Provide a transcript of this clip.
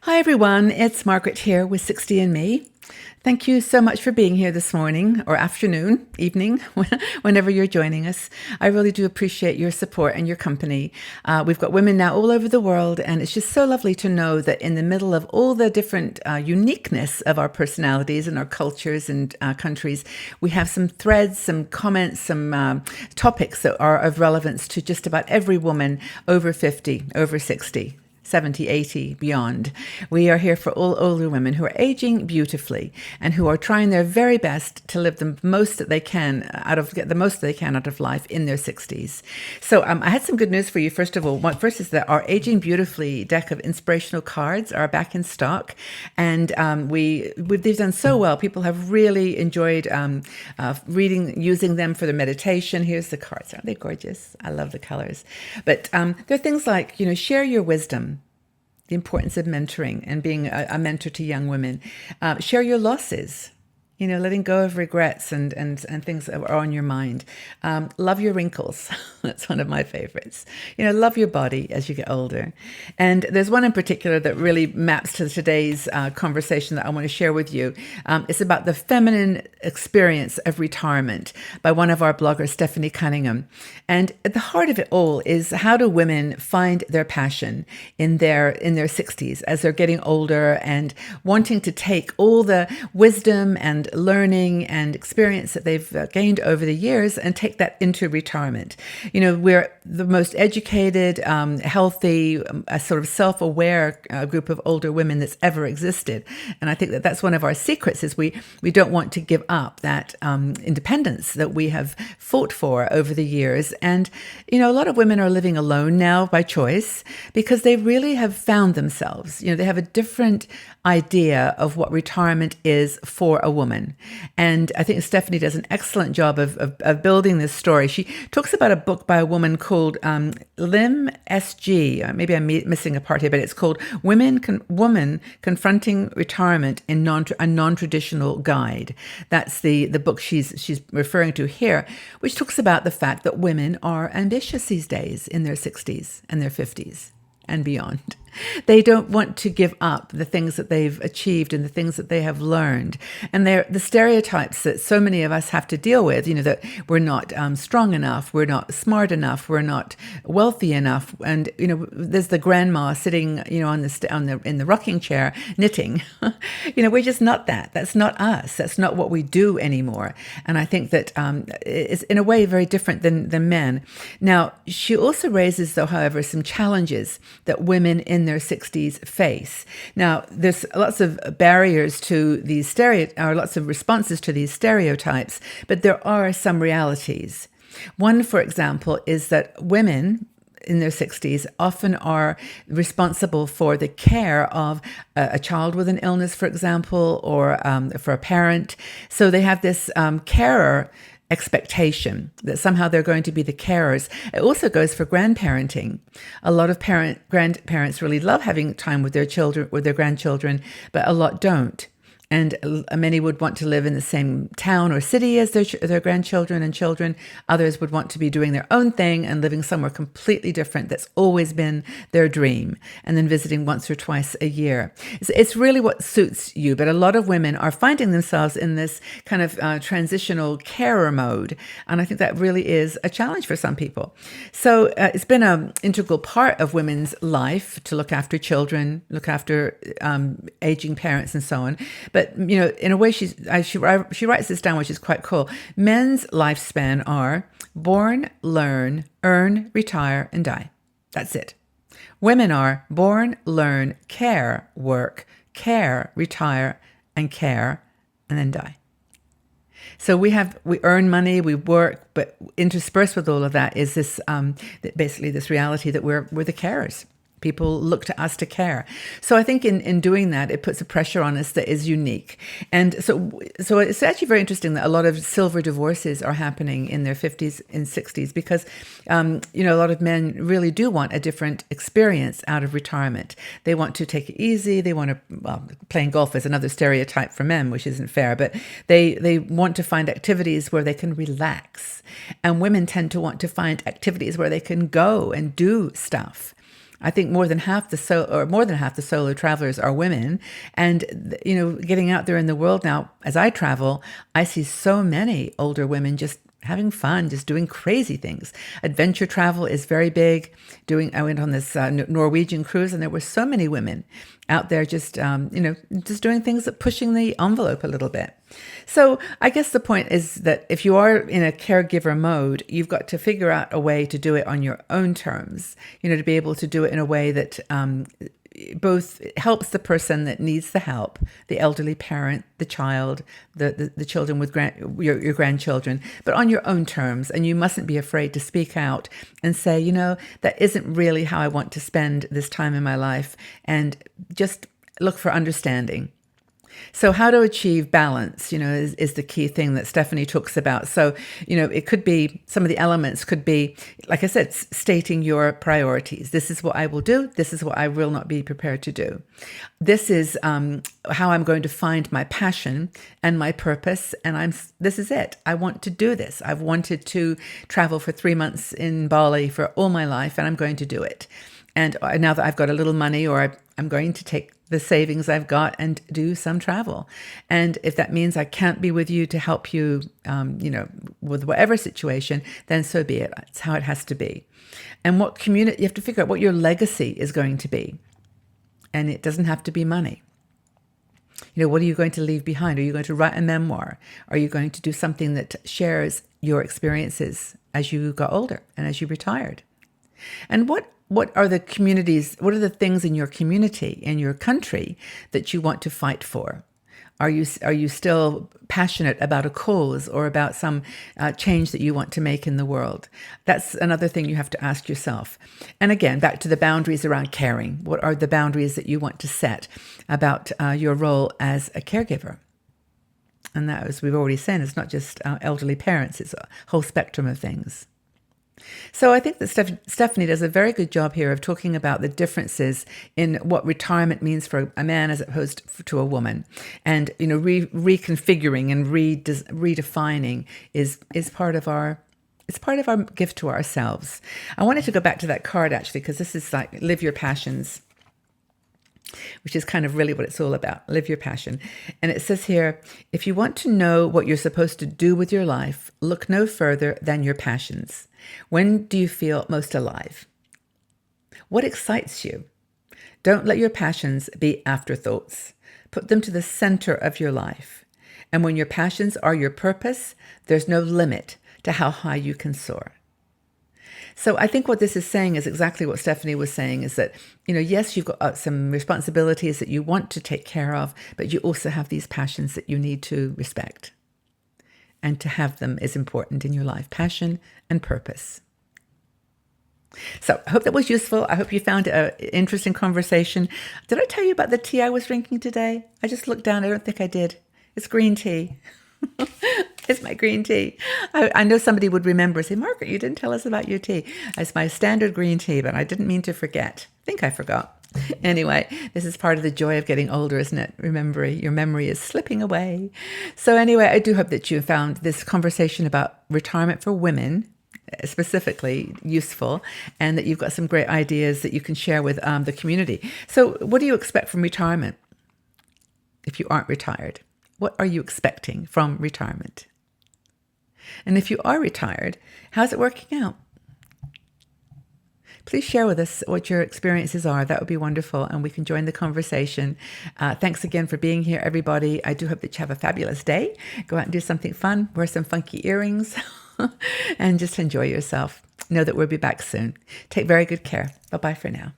Hi everyone, it's Margaret here with 60 and Me. Thank you so much for being here this morning or afternoon, evening, whenever you're joining us. I really do appreciate your support and your company. We've got women now all over the world, and it's just so lovely to know that in the middle of all the different uniqueness of our personalities and our cultures and countries, we have some threads, some comments, some topics that are of relevance to just about every woman over 50, over 60. 70, 80, beyond. We are here for all older women who are aging beautifully and who are trying their very best to live the most that they can get the most they can out of life in their 60s. So I had some good news for you. First of all, first is that our Aging Beautifully deck of inspirational cards are back in stock, and they've done so well. People have really enjoyed using them for their meditation. Here's the cards. Aren't they gorgeous? I love the colors. But there are things like, share your wisdom, the importance of mentoring and being a mentor to young women. Share your losses, letting go of regrets and things that are on your mind. Love your wrinkles. That's one of my favorites. Love your body as you get older. And there's one in particular that really maps to today's conversation that I want to share with you. It's about the feminine experience of retirement by one of our bloggers, Stephanie Cunningham. And at the heart of it all is, how do women find their passion in their 60s as they're getting older and wanting to take all the wisdom and learning and experience that they've gained over the years and take that into retirement. We're the most educated, healthy, sort of self-aware group of older women that's ever existed. And I think that that's one of our secrets, is we don't want to give up that independence that we have fought for over the years. And, a lot of women are living alone now by choice because they really have found themselves. They have a different idea of what retirement is for a woman. And I think Stephanie does an excellent job of building this story. She talks about a book by a woman called Lim S.G. Maybe I'm missing a part here, but it's called Woman Confronting Retirement in a Non-Traditional Guide. That's the book she's referring to here, which talks about the fact that women are ambitious these days in their 60s and their 50s and beyond. They don't want to give up the things that they've achieved and the things that they have learned. And they're the stereotypes that so many of us have to deal with, that we're not strong enough, we're not smart enough, we're not wealthy enough. And, there's the grandma sitting, in the rocking chair knitting. We're just not that. That's not us. That's not what we do anymore. And I think that it's in a way very different than men. Now, she also raises, though, however, some challenges that women in their 60s face. Now, there's lots of barriers to these lots of responses to these stereotypes, but there are some realities. One, for example, is that women in their 60s often are responsible for the care of a child with an illness, for example, or for a parent. So they have this carer expectation that somehow they're going to be the carers. It also goes for grandparenting. A lot of grandparents really love having time with their children, with their grandchildren, but a lot don't. And many would want to live in the same town or city as their grandchildren and children. Others would want to be doing their own thing and living somewhere completely different. That's always been their dream. And then visiting once or twice a year. It's really what suits you. But a lot of women are finding themselves in this kind of transitional carer mode. And I think that really is a challenge for some people. So it's been an integral part of women's life to look after children, look after aging parents and so on. But, in a way, she writes this down, which is quite cool. Men's lifespan are born, learn, earn, retire, and die. That's it. Women are born, learn, care, work, care, retire, and then die. So we earn money, we work, but interspersed with all of that is this, basically this reality that we're the carers. People look to us to care. So I think in doing that, it puts a pressure on us that is unique. And so it's actually very interesting that a lot of silver divorces are happening in their 50s and 60s because, a lot of men really do want a different experience out of retirement. They want to take it easy. They want to, playing golf is another stereotype for men, which isn't fair, but they want to find activities where they can relax. And women tend to want to find activities where they can go and do stuff. I think more than half the solo travelers are women. And, getting out there in the world now, as I travel, I see so many older women just having fun, just doing crazy things. Adventure travel is very big. I went on this Norwegian cruise, and there were so many women out there just doing things that pushing the envelope a little bit. So I guess the point is that if you are in a caregiver mode, you've got to figure out a way to do it on your own terms, to be able to do it in a way that both helps the person that needs the help, the elderly parent, the child, the children with your grandchildren, but on your own terms. And you mustn't be afraid to speak out and say, that isn't really how I want to spend this time in my life, and just look for understanding. So how to achieve balance, is the key thing that Stephanie talks about. So, it could be, some of the elements could be, like I said, stating your priorities. This is what I will do. This is what I will not be prepared to do. This is how I'm going to find my passion and my purpose. And this is it. I want to do this. I've wanted to travel for 3 months in Bali for all my life, and I'm going to do it. And now that I've got a little money, or I'm going to take the savings I've got and do some travel. And if that means I can't be with you to help you, with whatever situation, then so be it. It's how it has to be. And you have to figure out what your legacy is going to be. And it doesn't have to be money. What are you going to leave behind? Are you going to write a memoir? Are you going to do something that shares your experiences as you got older and as you retired? And what are the communities, what are the things in your community, in your country, that you want to fight for? Are you still passionate about a cause or about some change that you want to make in the world? That's another thing you have to ask yourself. And again, back to the boundaries around caring. What are the boundaries that you want to set about your role as a caregiver? And that, as we've already said, it's not just elderly parents, it's a whole spectrum of things. So I think that Stephanie does a very good job here of talking about the differences in what retirement means for a man as opposed to a woman. And, reconfiguring and redefining is part of our gift to ourselves. I wanted to go back to that card, actually, because this is like live your passions, which is kind of really what it's all about. Live your passion. And it says here, if you want to know what you're supposed to do with your life, look no further than your passions. When do you feel most alive? What excites you? Don't let your passions be afterthoughts. Put them to the center of your life. And when your passions are your purpose, there's no limit to how high you can soar. So I think what this is saying is exactly what Stephanie was saying, is that, yes, you've got some responsibilities that you want to take care of, but you also have these passions that you need to respect. And to have them is important in your life, passion and purpose. So I hope that was useful. I hope you found it an interesting conversation. Did I tell you about the tea I was drinking today? I just looked down. I don't think I did. It's green tea. It's my green tea. I know somebody would remember and say, Margaret, you didn't tell us about your tea. It's my standard green tea, but I didn't mean to forget. I think I forgot. Anyway, this is part of the joy of getting older, isn't it? Remember, your memory is slipping away. So anyway, I do hope that you found this conversation about retirement for women specifically useful, and that you've got some great ideas that you can share with the community. So what do you expect from retirement if you aren't retired? What are you expecting from retirement? And if you are retired, how's it working out? Please share with us what your experiences are. That would be wonderful, and we can join the conversation. Thanks again for being here, everybody. I do hope that you have a fabulous day. Go out and do something fun. Wear some funky earrings and just enjoy yourself. Know that we'll be back soon. Take very good care. Bye-bye for now.